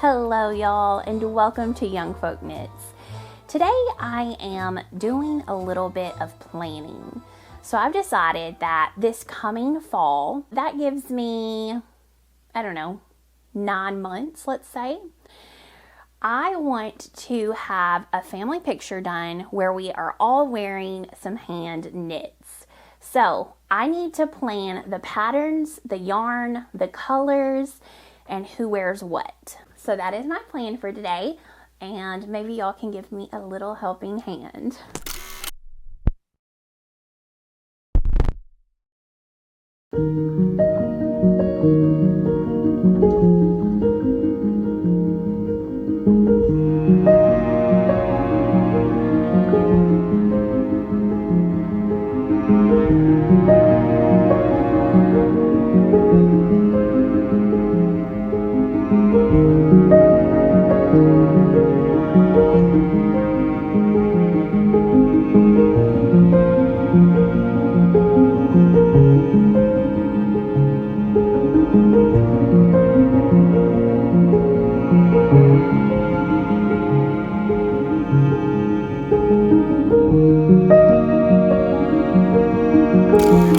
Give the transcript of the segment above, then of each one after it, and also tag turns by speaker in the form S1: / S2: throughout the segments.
S1: Hello y'all, and welcome to YoungFolk Knits. Today I am doing a little bit of planning. So I've decided that this coming fall, that gives me, 9 months, let's say. I want to have a family picture done where we are all wearing some hand knits. So I need to plan the patterns, the yarn, the colors, and who wears what. So that is my plan for today, and maybe y'all can give me a little helping hand.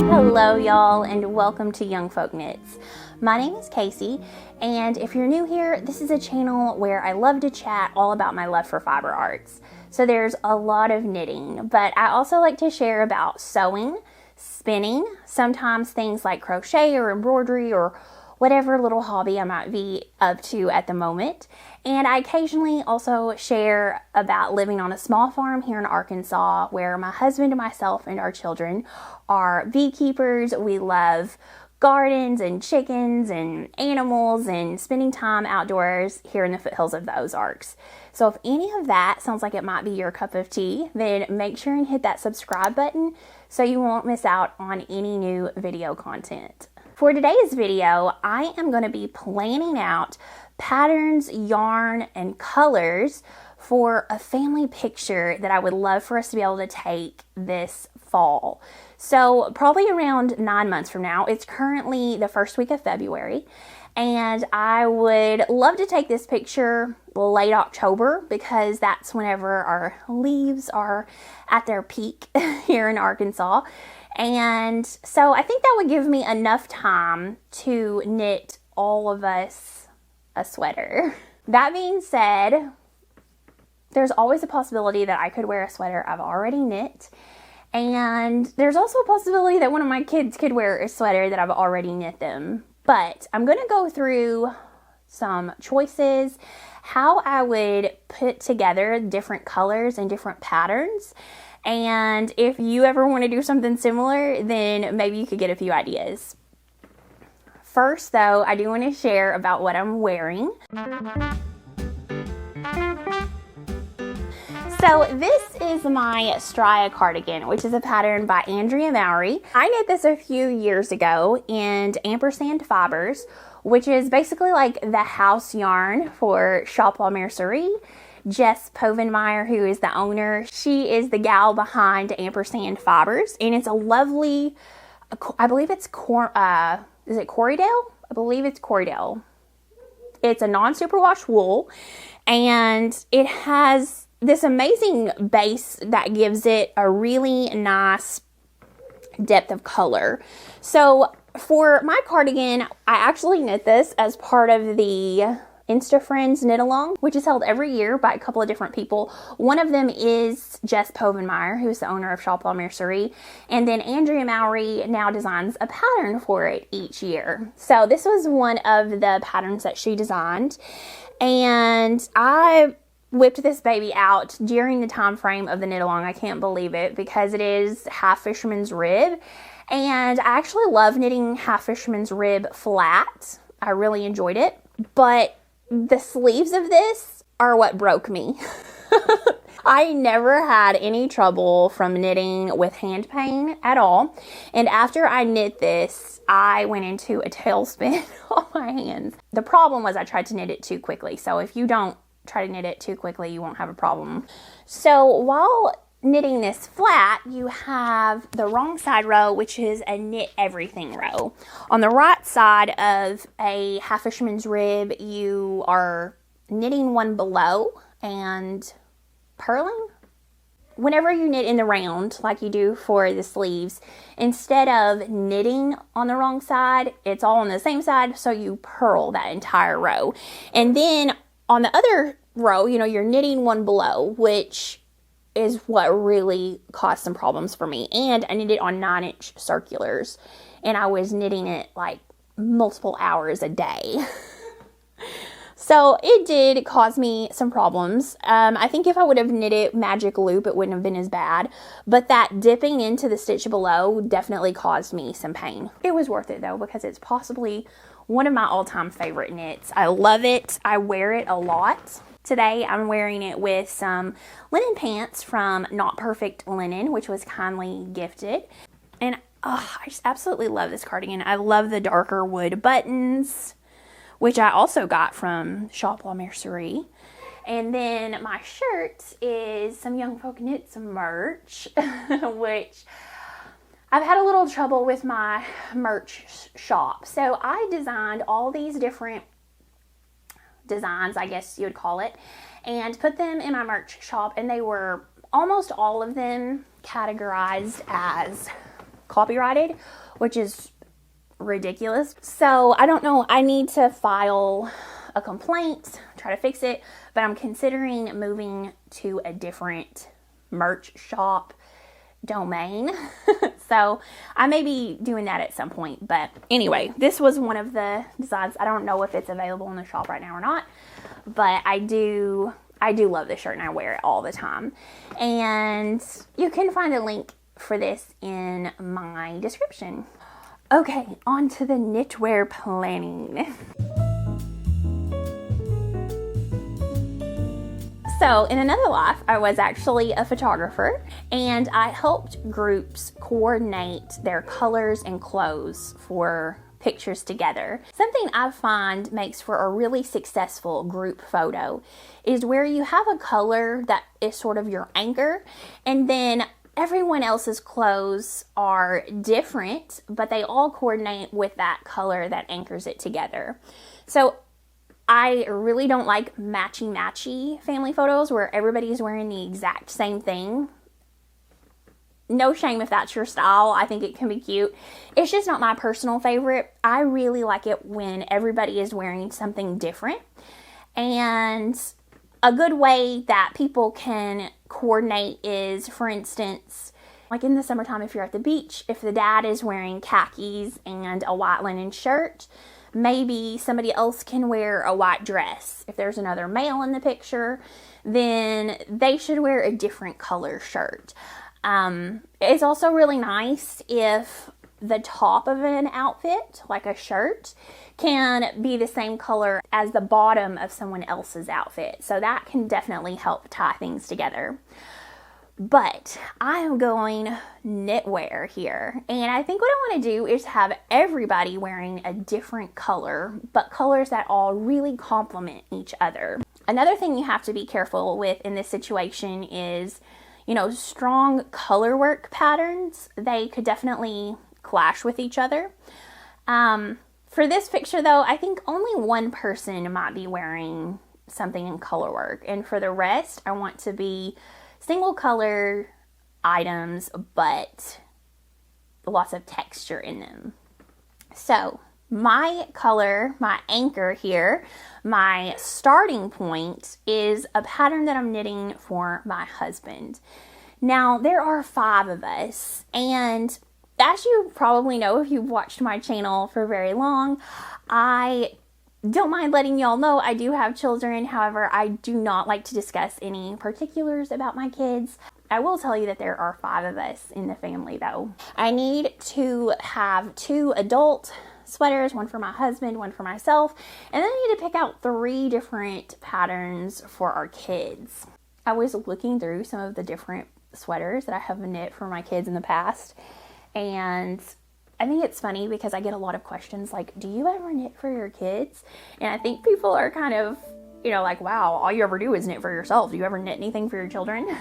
S1: Hello y'all, and welcome to YoungFolk Knits. My name is Casey, and if you're new here, this is a channel where I love to chat all about my love for fiber arts. So there's a lot of knitting, but I also like to share about sewing, spinning, sometimes things like crochet or embroidery or whatever little hobby I might be up to at the moment. And I occasionally also share about living on a small farm here in Arkansas where my husband and myself and our children are beekeepers. We love gardens and chickens and animals and spending time outdoors here in the foothills of the Ozarks. So if any of that sounds like it might be your cup of tea, then make sure and hit that subscribe button so you won't miss out on any new video content. For today's video, I am going to be planning out patterns, yarn, and colors for a family picture that I would love for us to be able to take this fall. So probably around 9 months from now. It's currently the first week of February, and I would love to take this picture late October because that's whenever our leaves are at their peak here in Arkansas. And so I think that would give me enough time to knit all of us a sweater. That being said, there's always a possibility that I could wear a sweater I've already knit. And there's also a possibility that one of my kids could wear a sweater that I've already knit them. But I'm going to go through some choices, how I would put together different colors and different patterns. And if you ever want to do something similar, then maybe you could get a few ideas. First, though, I do want to share about what I'm wearing. So this is my Stria cardigan, which is a pattern by Andrea Mowry. I knit this a few years ago in ampersand fibers, which is basically like the house yarn for Shop La Mercerie. Jess Povenmire, who is the owner, she is the gal behind ampersand fibers, and it's a lovely, I believe it's is it Corriedale? I believe it's Corriedale. It's a non-superwash wool, and it has this amazing base that gives it a really nice depth of color. So for my cardigan, I actually knit this as part of the Insta Friends Knit Along, which is held every year by a couple of different people. One of them is Jess Povenmire, who's the owner of Shop La Mercerie, and then Andrea Mowry now designs a pattern for it each year. So this was one of the patterns that she designed, and I whipped this baby out during the time frame of the knit along. I can't believe it because it is half fisherman's rib, and I actually love knitting half fisherman's rib flat. I really enjoyed it, but the sleeves of this are what broke me. I never had any trouble from knitting with hand pain at all. And after I knit this, I went into a tailspin on my hands. The problem was I tried to knit it too quickly. So if you don't try to knit it too quickly, you won't have a problem. So while knitting this flat, you have the wrong side row, which is a knit everything row. On the right side of a half fisherman's rib, you are knitting one below and purling. Whenever you knit in the round, like you do for the sleeves, instead of knitting on the wrong side, it's all on the same side, so you purl that entire row. And then on the other row, you're knitting one below, which is what really caused some problems for me. And I knitted on 9-inch circulars, and I was knitting it like multiple hours a day. So it did cause me some problems. I think if I would have knitted magic loop, it wouldn't have been as bad. But that dipping into the stitch below definitely caused me some pain. It was worth it though, because it's possibly one of my all-time favorite knits. I love it. I wear it a lot. Today I'm wearing it with some linen pants from Not Perfect Linen, which was kindly gifted. And I just absolutely love this cardigan. I love the darker wood buttons, which I also got from Shop La Mercerie. And then my shirt is some YoungFolk Knits merch, which I've had a little trouble with my merch shop. So I designed all these different designs, I guess you would call it, and put them in my merch shop, and they were almost all of them categorized as copyrighted, which is ridiculous. So I don't know, I need to file a complaint, try to fix it, but I'm considering moving to a different merch shop domain. So I may be doing that at some point, but anyway, this was one of the designs. I don't know if it's available in the shop right now or not, but I do love this shirt and I wear it all the time. And you can find a link for this in my description. Okay, on to the knitwear planning. So, in another life, I was actually a photographer, and I helped groups coordinate their colors and clothes for pictures together. Something I find makes for a really successful group photo is where you have a color that is sort of your anchor, and then everyone else's clothes are different, but they all coordinate with that color that anchors it together. So I really don't like matchy family photos where everybody's wearing the exact same thing. No shame if that's your style. I think it can be cute. It's just not my personal favorite. I really like it when everybody is wearing something different. And a good way that people can coordinate is, for instance, like in the summertime, if you're at the beach, if the dad is wearing khakis and a white linen shirt, maybe somebody else can wear a white dress. If there's another male in the picture, then they should wear a different color shirt. It's also really nice if the top of an outfit, like a shirt, can be the same color as the bottom of someone else's outfit. So that can definitely help tie things together. But I am going knitwear here. And I think what I want to do is have everybody wearing a different color, but colors that all really complement each other. Another thing you have to be careful with in this situation is, strong color work patterns. They could definitely clash with each other. For this picture though, I think only one person might be wearing something in color work. And for the rest, I want to be single color items, but lots of texture in them. So my color, my anchor here, my starting point is a pattern that I'm knitting for my husband. Now, there are 5 of us, and as you probably know if you've watched my channel for very long, I don't mind letting y'all know I do have children. However, I do not like to discuss any particulars about my kids. I will tell you that there are 5 of us in the family though. I need to have 2 adult sweaters, one for my husband, one for myself, and then I need to pick out 3 different patterns for our kids. I was looking through some of the different sweaters that I have knit for my kids in the past, and I think it's funny because I get a lot of questions like, do you ever knit for your kids? And I think people are kind of, like, wow, all you ever do is knit for yourself. Do you ever knit anything for your children?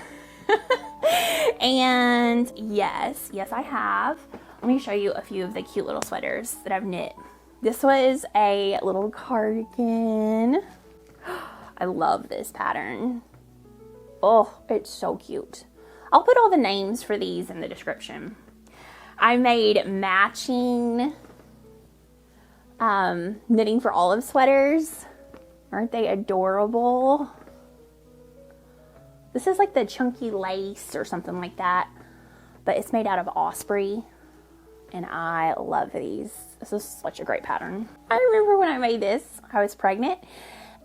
S1: And yes, I have. Let me show you a few of the cute little sweaters that I've knit. This was a little cardigan. I love this pattern. Oh, it's so cute. I'll put all the names for these in the description. I made matching knitting for olive sweaters. Aren't they adorable? This is like the chunky lace or something like that, but it's made out of osprey, and I love these. This is such a great pattern. I remember when I made this, I was pregnant,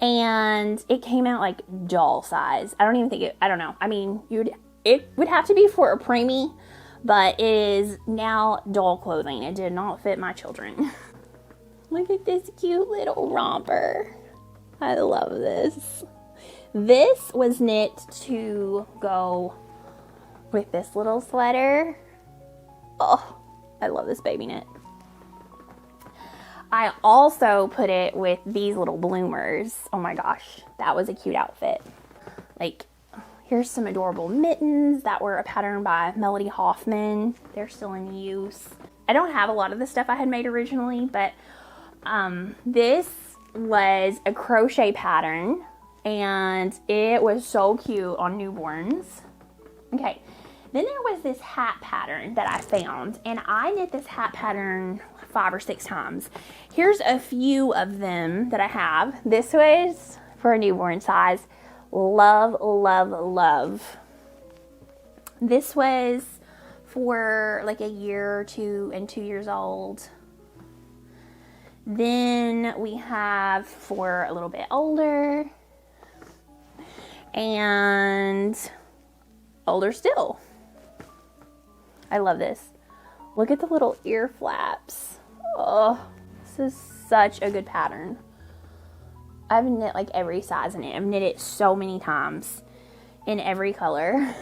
S1: and it came out like doll size. I don't know. I mean, it would have to be for a preemie, but it is now doll clothing. It did not fit my children. Look at this cute little romper. I love this. This was knit to go with this little sweater. Oh, I love this baby knit. I also put it with these little bloomers. Oh my gosh, that was a cute outfit. Like, here's some adorable mittens that were a pattern by Melody Hoffman. They're still in use. I don't have a lot of the stuff I had made originally, but this was a crochet pattern, and it was so cute on newborns. Okay, then there was this hat pattern that I found, and I knit this hat pattern 5 or 6 times. Here's a few of them that I have. This was for a newborn size. Love, love, love. This was for like a year or two and 2 years old. Then we have for a little bit older and older still. I love this. Look at the little ear flaps. Oh, this is such a good pattern. I've knit like every size in it. I've knit it so many times in every color.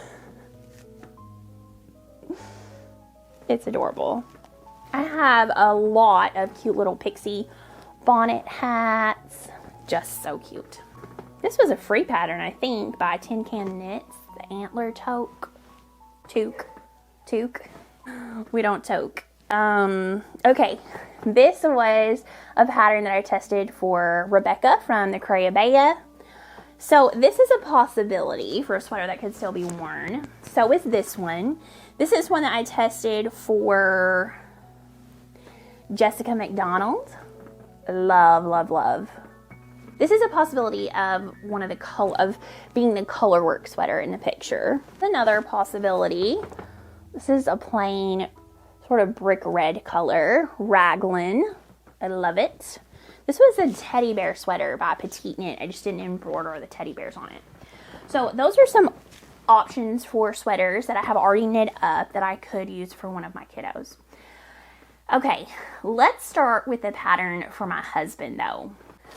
S1: It's adorable. I have a lot of cute little pixie bonnet hats. Just so cute. This was a free pattern, I think, by Tin Can Knits. The antler toque. Toque. We don't toque. Okay. This was a pattern that I tested for Rebecca from the Crayabea. So this is a possibility for a sweater that could still be worn. So is this one. This is one that I tested for Jessica McDonald. Love, love, love. This is a possibility of being the colorwork sweater in the picture. Another possibility. This is a plain sort of brick red color, raglan. I love it. This was a teddy bear sweater by Petite Knit. I just didn't embroider the teddy bears on it. So those are some options for sweaters that I have already knit up that I could use for one of my kiddos. Okay, let's start with the pattern for my husband though.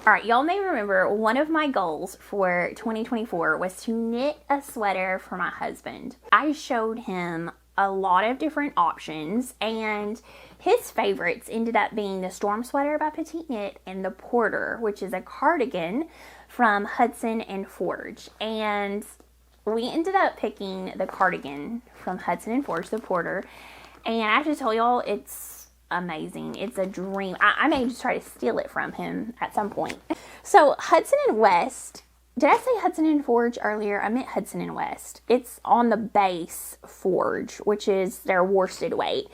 S1: All right, y'all may remember one of my goals for 2024 was to knit a sweater for my husband. I showed him a lot of different options, and his favorites ended up being the Storm Sweater by Petite Knit and the Porter, which is a cardigan from Hudson and Forge. And we ended up picking the cardigan from Hudson and Forge, the Porter. And I have to tell y'all, it's amazing. It's a dream. I may just try to steal it from him at some point. So Hudson and West, did I say Hudson and Forge earlier? I meant Hudson and West. It's on the base Forge, which is their worsted weight.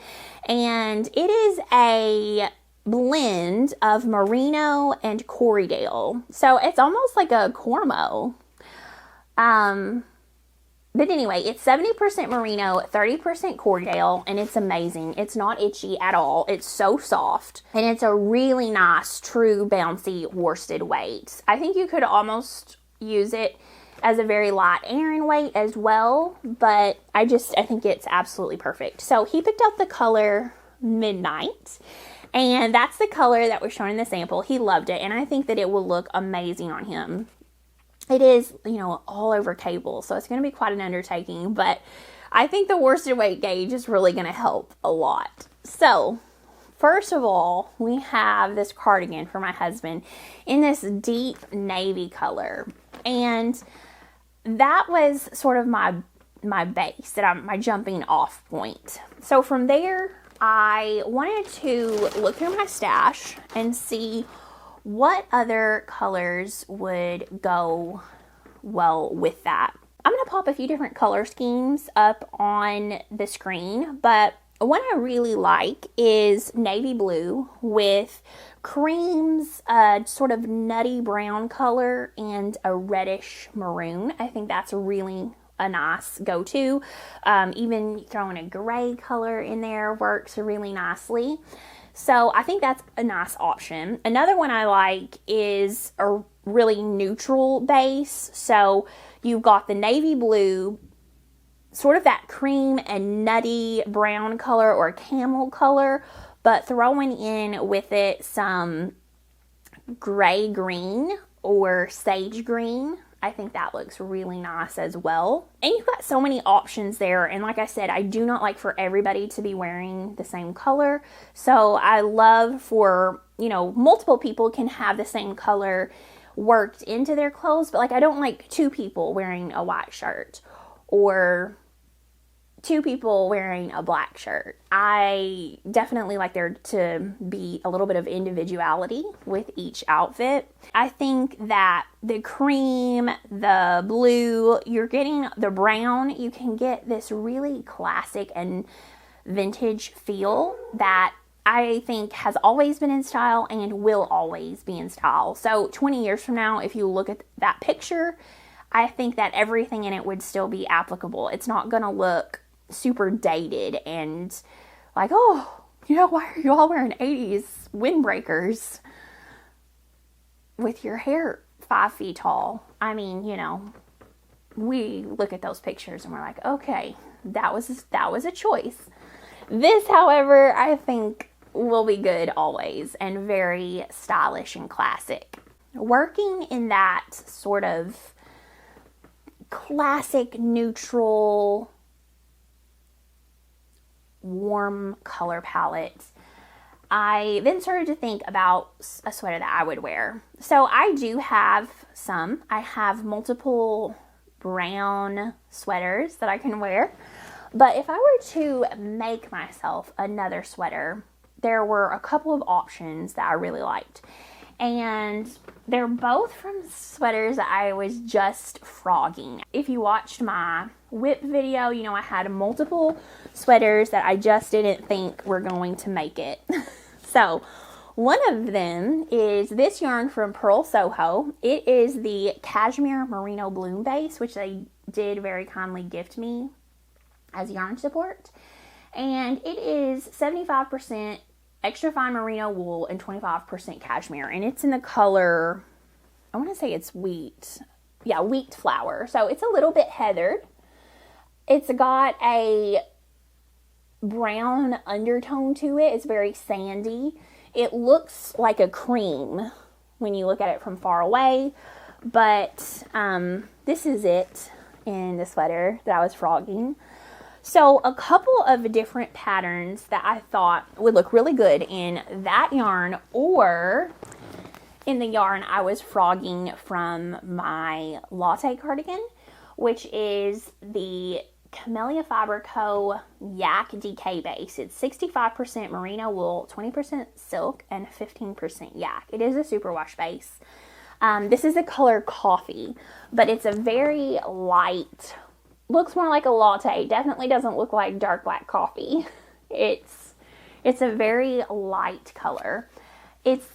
S1: And it is a blend of merino and Corriedale. So it's almost like a cormo. But anyway, it's 70% merino, 30% Corriedale, and it's amazing. It's not itchy at all. It's so soft, and it's a really nice, true, bouncy worsted weight. I think you could almost use it as a very light Aran weight as well, but I think it's absolutely perfect. So he picked out the color Midnight, and that's the color that was shown in the sample. He loved it, and I think that it will look amazing on him. It is, all over cable, so it's going to be quite an undertaking, but I think the worsted weight gauge is really going to help a lot. So, first of all, we have this cardigan for my husband in this deep navy color, and that was sort of my base, my jumping off point. So from there, I wanted to look through my stash and see what other colors would go well with that? I'm going to pop a few different color schemes up on the screen, but one I really like is navy blue with creams, sort of nutty brown color, and a reddish maroon. I think that's really a nice go-to. Even throwing a gray color in there works really nicely. So I think that's a nice option. Another one I like is a really neutral base. So you've got the navy blue, sort of that cream and nutty brown color or camel color, but throwing in with it some gray green or sage green. I think that looks really nice as well. And you've got so many options there. And like I said, I do not like for everybody to be wearing the same color. So I love for, multiple people can have the same color worked into their clothes. But like, I don't like two people wearing a white shirt or two people wearing a black shirt. I definitely like there to be a little bit of individuality with each outfit. I think that the cream, the blue, you're getting the brown, you can get this really classic and vintage feel that I think has always been in style and will always be in style. So 20 years from now, if you look at that picture, I think that everything in it would still be applicable. It's not going to look super dated and like, oh, why are you all wearing 80s windbreakers with your hair 5 feet tall? I mean, we look at those pictures and we're like, okay, that was a choice. This, however, I think will be good always and very stylish and classic. Working in that sort of classic neutral warm color palette, I then started to think about a sweater that I would wear. So I do have some. I have multiple brown sweaters that I can wear. But if I were to make myself another sweater, there were a couple of options that I really liked. And they're both from sweaters that I was just frogging. If you watched my whip video, I had multiple sweaters that I just didn't think were going to make it. So one of them is this yarn from Pearl Soho. It is the Cashmere Merino Bloom base, which they did very kindly gift me as yarn support. And it is 75% extra fine merino wool and 25% cashmere. And it's in the color, I want to say it's wheat. Yeah, wheat flower. So it's a little bit heathered. It's got a brown undertone to it. It's very sandy. It looks like a cream when you look at it from far away. But this is it in the sweater that I was frogging. So a couple of different patterns that I thought would look really good in that yarn or in the yarn I was frogging from my latte cardigan, which is the Camellia Fiber Co. Yak DK base. It's 65% merino wool, 20% silk, and 15% yak. It is a superwash base. This is the color coffee, but it's a very light, looks more like a latte. Definitely doesn't look like dark black coffee. It's a very light color. It's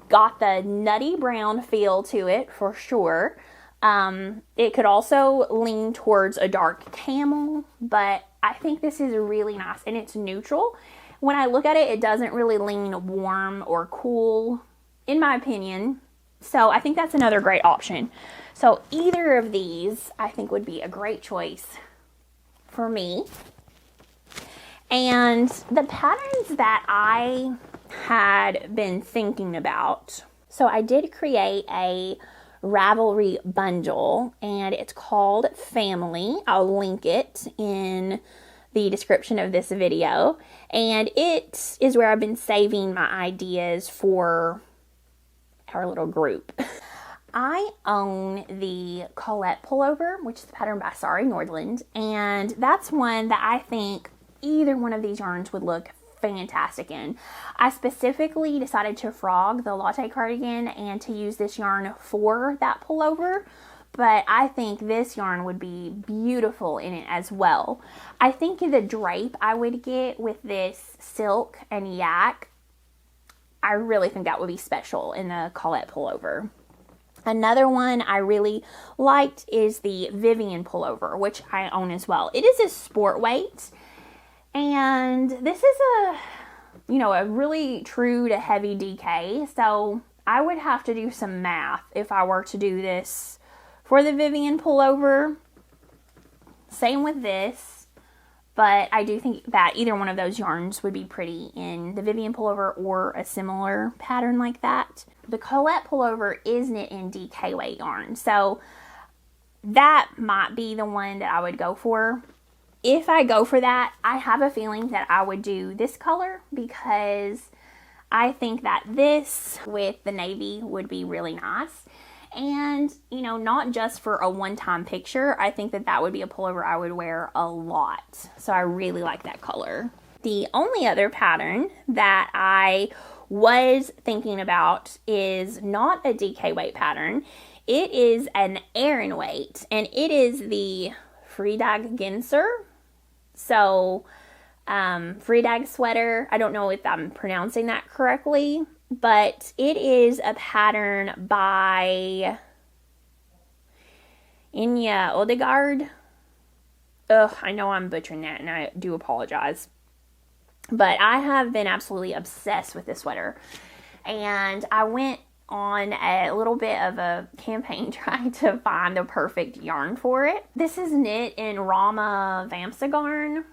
S1: got the nutty brown feel to it for sure. It could also lean towards a dark camel, but I think this is really nice and it's neutral. When I look at it, it doesn't really lean warm or cool, in my opinion. So I think that's another great option. So either of these I think would be a great choice for me. And the patterns that I had been thinking about. So I did create a Ravelry bundle and it's called Family. I'll link it in the description of this video. And it is where I've been saving my ideas for our little group. I own the Colette pullover, which is the pattern by Sari Nordland, and that's one that I think either one of these yarns would look fantastic in. I specifically decided to frog the latte cardigan and to use this yarn for that pullover, but I think this yarn would be beautiful in it as well. I think the drape I would get with this silk and yak, I really think that would be special in the Colette pullover. Another one I really liked is the Vivenne pullover, which I own as well. It is a sport weight, and this is a really true to heavy DK, so I would have to do some math if I were to do this for the Vivenne pullover. Same with this. But I do think that either one of those yarns would be pretty in the Vivenne pullover or a similar pattern like that. The Colette pullover is knit in DK weight yarn, so that might be the one that I would go for. If I go for that, I have a feeling that I would do this color because I think that this with the navy would be really nice. And, not just for a one-time picture, I think that that would be a pullover I would wear a lot. So I really like that color. The only other pattern that I was thinking about is not a DK weight pattern. It is an Aran weight, and it is the fridag genser. So, fridag sweater. I don't know if I'm pronouncing that correctly, but it is a pattern by Inya Odegaard. Ugh, I know I'm butchering that, and I do apologize. But I have been absolutely obsessed with this sweater. And I went on a little bit of a campaign trying to find the perfect yarn for it. This is knit in Rama Vamsa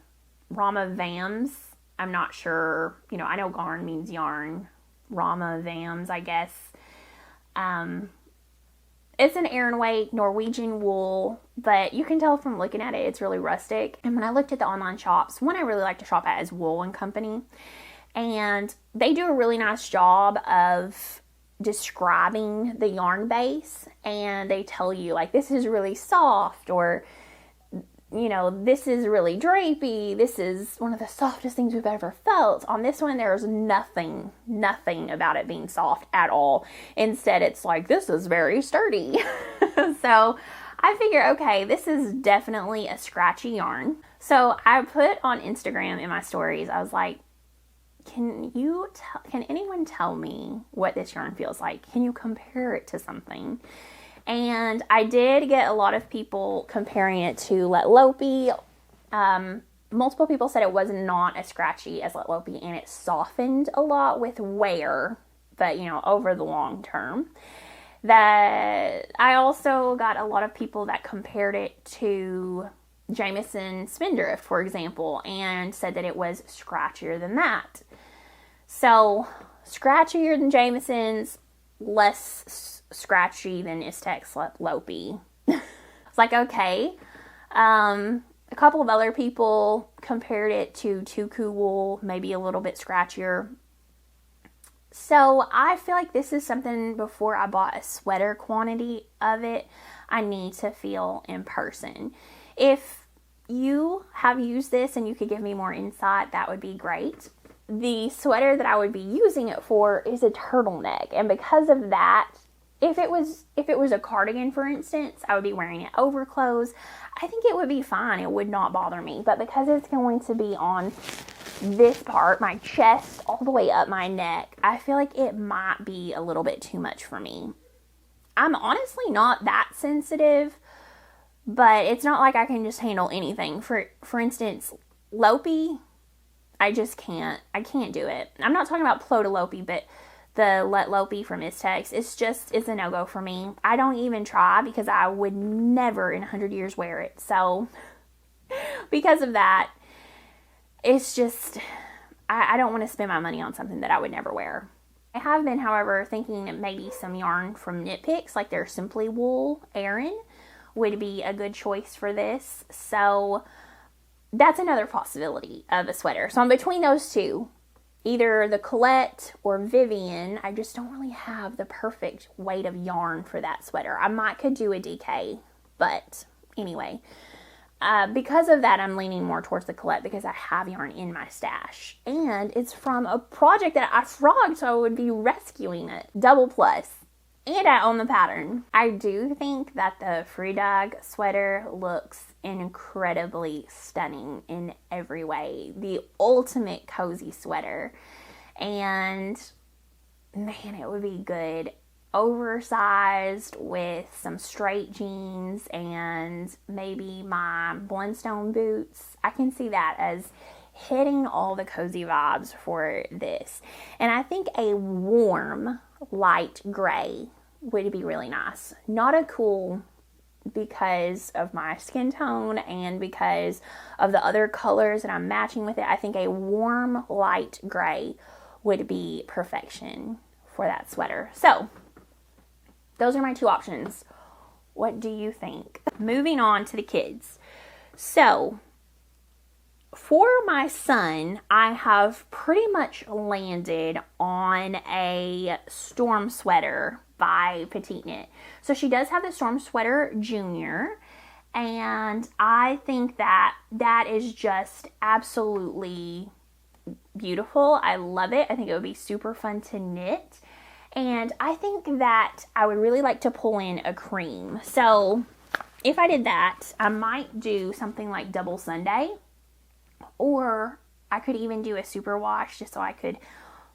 S1: Rama Vams. I'm not sure. I know garn means yarn. Rama Vams, I guess. It's an Aran weight Norwegian wool, but you can tell from looking at it, it's really rustic. And when I looked at the online shops, one I really like to shop at is Wool & Company. And they do a really nice job of describing the yarn base. And they tell you, like, this is really soft, or this is really drapey. This is one of the softest things we've ever felt. On this one, there's nothing about it being soft at all. Instead, it's like, this is very sturdy. So I figure, okay, this is definitely a scratchy yarn. So I put on Instagram in my stories, I was like, can anyone tell me what this yarn feels like? Can you compare it to something? And I did get a lot of people comparing it to Let Lopey. Multiple people said it was not as scratchy as Let Lopey, and it softened a lot with wear, but over the long term. That I also got a lot of people that compared it to Jameson Spindrift, for example, and said that it was scratchier than that. So, scratchier than Jameson's, less scratchy than Istex Let Lopey. It's like, okay. A couple of other people compared it to Tuku wool, maybe a little bit scratchier. So I feel like this is something, before I bought a sweater quantity of it, I need to feel in person. If you have used this and you could give me more insight, that would be great. The sweater that I would be using it for is a turtleneck, and because of that, if it was a cardigan, for instance, I would be wearing it over clothes. I think it would be fine. It would not bother me. But because it's going to be on this part, my chest, all the way up my neck, I feel like it might be a little bit too much for me. I'm honestly not that sensitive, but it's not like I can just handle anything. For instance, Lopey, I just can't. I can't do it. I'm not talking about Plota Lopey, but the Let Lopey from Istex, it's a no-go for me. I don't even try because I would never in 100 years wear it. So, because of that, it's just, I don't want to spend my money on something that I would never wear. I have been, however, thinking that maybe some yarn from Knit Picks, like their Simply Wool Aran, would be a good choice for this. So, that's another possibility of a sweater. So, I'm between those two. Either the Colette or Vivenne. I just don't really have the perfect weight of yarn for that sweater. I could do a DK, but anyway. because of that, I'm leaning more towards the Colette because I have yarn in my stash. And it's from a project that I frogged, so I would be rescuing it. Double plus. And I own the pattern. I do think that the fridag sweater looks incredibly stunning in every way. The ultimate cozy sweater. And man, it would be good oversized with some straight jeans and maybe my Blundstone boots. I can see that as hitting all the cozy vibes for this. And I think a warm light gray would be really nice. Not a cool because of my skin tone and because of the other colors that I'm matching with it. I think a warm light gray would be perfection for that sweater. So those are my two options. What do you think? Moving on to the kids. So for my son, I have pretty much landed on a storm sweater by Petite Knit. So she does have the Storm Sweater Junior, and I think that that is just absolutely beautiful. I love it. I think it would be super fun to knit, and I think that I would really like to pull in a cream. So if I did that, I might do something like double Sunday, or I could even do a super wash just so I could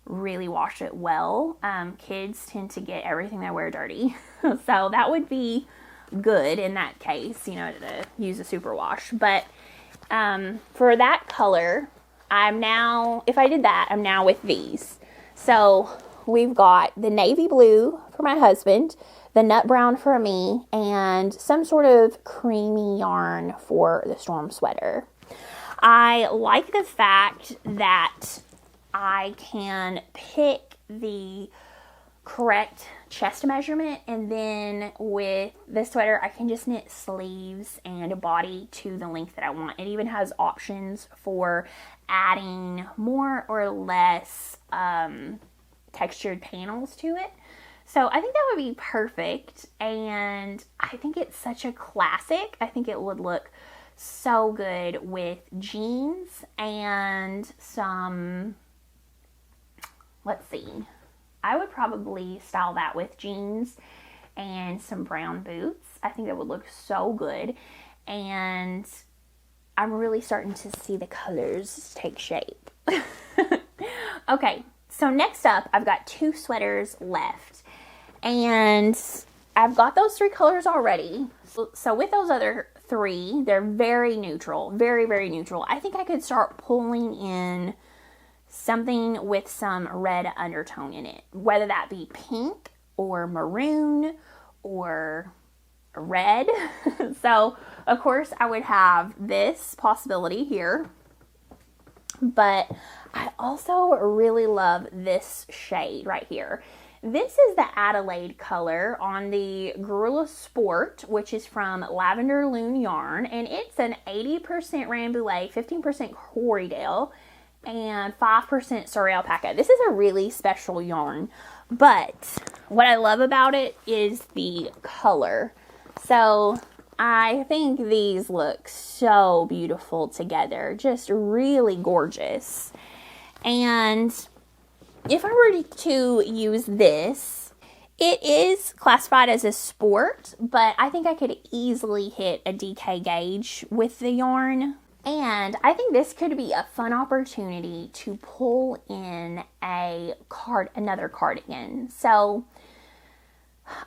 S1: really wash it well. Kids tend to get everything they wear dirty. So that would be good in that case, you know, to use a super wash. But for that color, if I did that, I'm now with these. So we've got the navy blue for my husband, the nut brown for me, and some sort of creamy yarn for the storm sweater. I like the fact that I can pick the correct chest measurement, and then with the sweater I can just knit sleeves and a body to the length that I want. It even has options for adding more or less textured panels to it. So I think that would be perfect, and I think it's such a classic. I think it would look so good with jeans and some, let's see, I would probably style that with jeans and some brown boots. I think that would look so good, and I'm really starting to see the colors take shape. Okay, so next up, I've got two sweaters left, and I've got those three colors already. So with those other three, they're very neutral, very, very neutral. I think I could start pulling in something with some red undertone in it, whether that be pink or maroon or red. So of course I would have this possibility here, but I also really love this shade right here. This is the Adelaide color on the Guerrilla Sport, which is from Lavender Loon Yarn, and it's an 80% Rambouillet, 15% Corriedale, and 5% Surrey Alpaca. This is a really special yarn, but what I love about it is the color. So I think these look so beautiful together, just really gorgeous. And if I were to use this, it is classified as a sport, but I think I could easily hit a DK gauge with the yarn. And I think this could be a fun opportunity to pull in another cardigan. So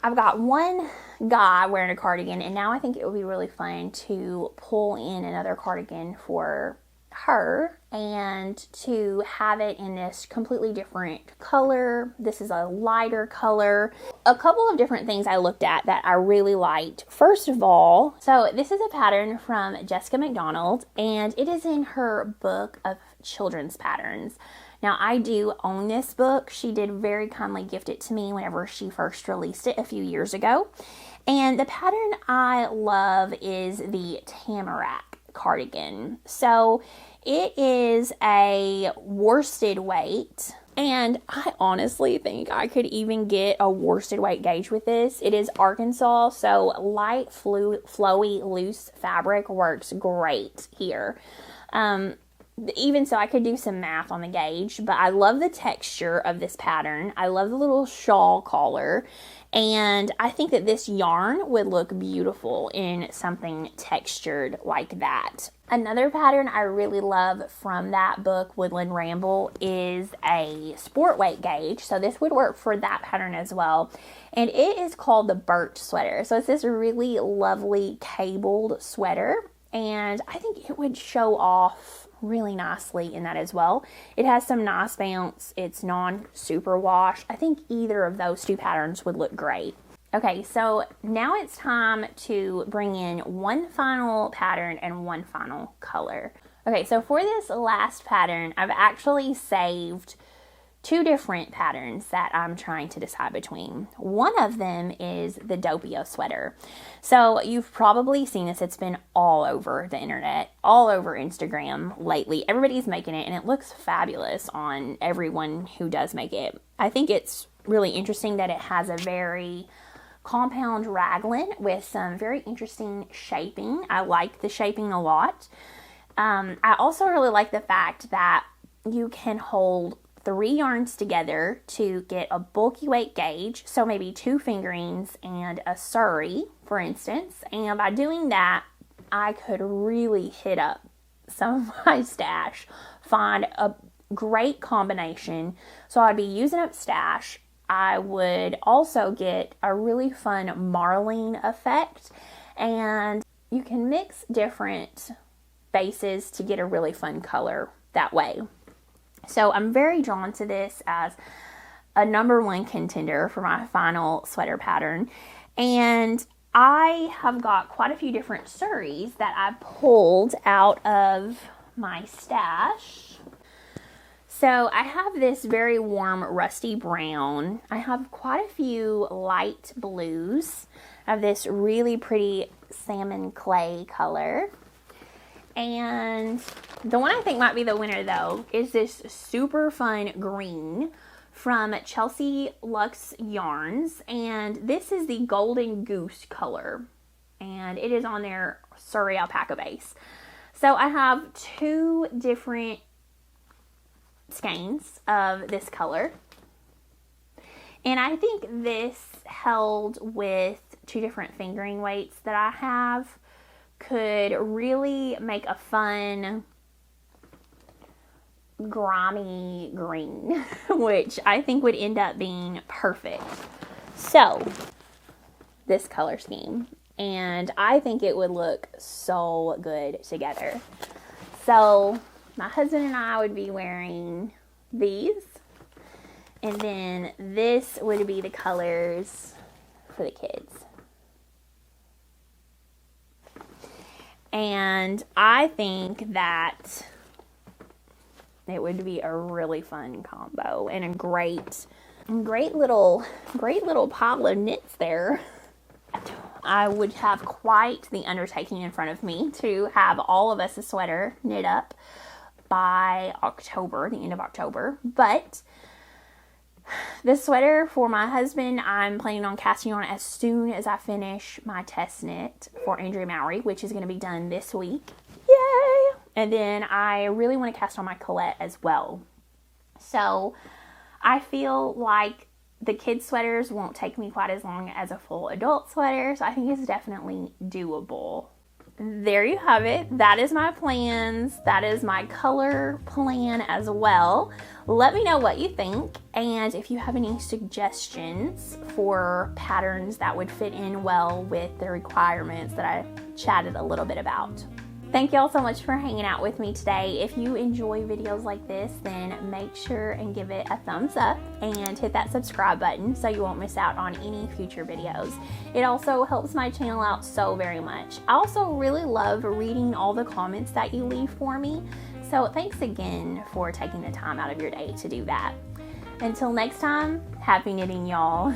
S1: I've got one guy wearing a cardigan, and now I think it would be really fun to pull in another cardigan for her and to have it in this completely different color. This is a lighter color. A couple of different things I looked at that I really liked. First of all, so this is a pattern from Jessica McDonald, and it is in her book of children's patterns. Now, I do own this book. She did very kindly gift it to me whenever she first released it a few years ago. And the pattern I love is the tamarack cardigan. So it is a worsted weight, and I honestly think I could even get a worsted weight gauge with this. It is Arkansas, so light, flowy, loose fabric works great here. Even so, I could do some math on the gauge, but I love the texture of this pattern. I love the little shawl collar, and I think that this yarn would look beautiful in something textured like that. Another pattern I really love from that book, Woodland Ramble, is a sport weight gauge. So this would work for that pattern as well. And it is called the Birch sweater. So it's this really lovely cabled sweater, and I think it would show off really nicely in that as well. It has some nice bounce. It's non-super wash. I think either of those two patterns would look great. Okay, so now it's time to bring in one final pattern and one final color. Okay, so for this last pattern, I've actually saved two different patterns that I'm trying to decide between. One of them is the doppio sweater. So you've probably seen this. It's been all over the internet, all over Instagram lately. Everybody's making it, and it looks fabulous on everyone who does make it. I think it's really interesting that it has a very compound raglan with some very interesting shaping. I like the shaping a lot. I also really like the fact that you can hold 3 yarns together to get a bulky weight gauge, so maybe 2 fingerings and a surrey, for instance. And by doing that, I could really hit up some of my stash, find a great combination. So I'd be using up stash. I would also get a really fun marline effect, and you can mix different bases to get a really fun color that way. So I'm very drawn to this as a number 1 contender for my final sweater pattern. And I have got quite a few different surreys that I pulled out of my stash. So I have this very warm rusty brown. I have quite a few light blues. I have this really pretty salmon clay color. And the one I think might be the winner, though, is this super fun green from Chelsea Luxe Yarns. And this is the Golden Goose color. And it is on their Surrey alpaca base. So I have 2 different skeins of this color. And I think this held with 2 different fingering weights that I have could really make a fun grimy green, which I think would end up being perfect. So this color scheme, and I think it would look so good together. So my husband and I would be wearing these, and then this would be the colors for the kids. And I think that it would be a really fun combo and a great little pile of knits there. I would have quite the undertaking in front of me to have all of us a sweater knit up by October, the end of October. But this sweater for my husband, I'm planning on casting on as soon as I finish my test knit for Andrea Mowry, which is going to be done this week. Yay! And then I really want to cast on my Colette as well. So I feel like the kids' sweaters won't take me quite as long as a full adult sweater, so I think it's definitely doable. There you have it. That is my plans. That is my color plan as well. Let me know what you think, and if you have any suggestions for patterns that would fit in well with the requirements that I chatted a little bit about. Thank y'all so much for hanging out with me today. If you enjoy videos like this, then make sure and give it a thumbs up and hit that subscribe button so you won't miss out on any future videos. It also helps my channel out so very much. I also really love reading all the comments that you leave for me, so thanks again for taking the time out of your day to do that. Until next time, happy knitting, y'all.